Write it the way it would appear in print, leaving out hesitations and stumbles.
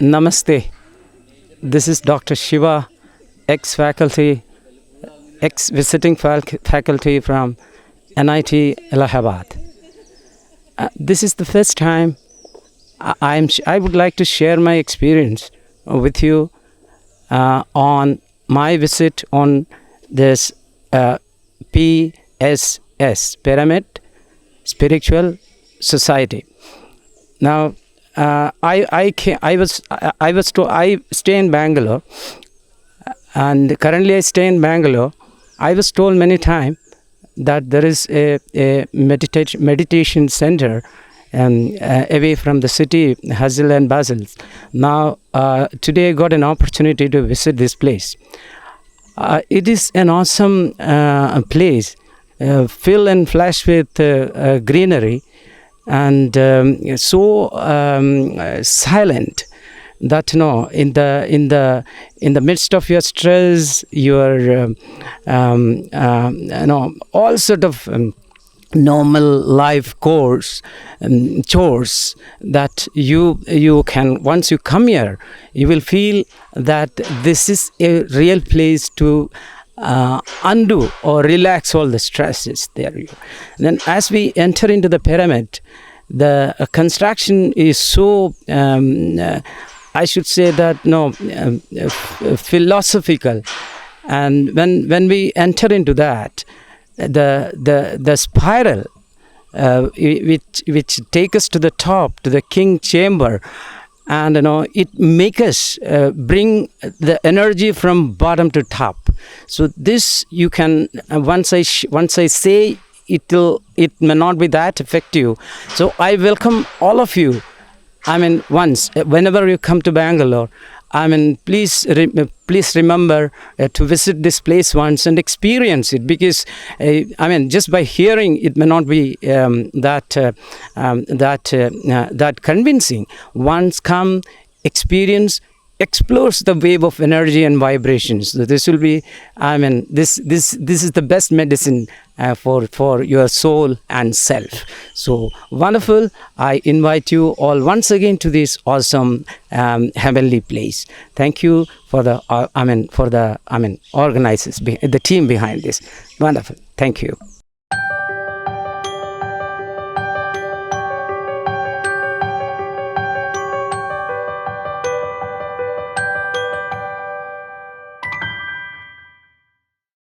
Namaste. This is Dr. Shiva, ex-faculty, ex-visiting faculty from NIT Allahabad. This is the first time I would like to share my experience with you on my visit on this PSS, Pyramid Spiritual Society. Now, I stay in Bangalore, and currently I stay in Bangalore. I was told many times that there is a meditation center away from the city, hustle and bustle. Now, today I got an opportunity to visit this place. It is an awesome place, filled and flashed with greenery, and so silent that in the midst of your stress, your all sort of normal life chores that you can, once you come here, you will feel that this is a real place to undo or relax all the stresses there. Then as we enter into the pyramid, the construction is so I should say that philosophical, and when we enter into that, the spiral which take us to the top, to the king chamber, and it make us bring the energy from bottom to top. So this you can once I say it may not be that effective. So I welcome all of you. Whenever you come to Bangalore, please remember to visit this place once and experience it, because just by hearing it may not be that convincing. Once come, experience, explores the wave of energy and vibrations. So this will be, this is the best medicine for your soul and self. So wonderful. I invite you all once again to this awesome heavenly place. Thank you for the organizers, the team behind this. Wonderful. Thank you.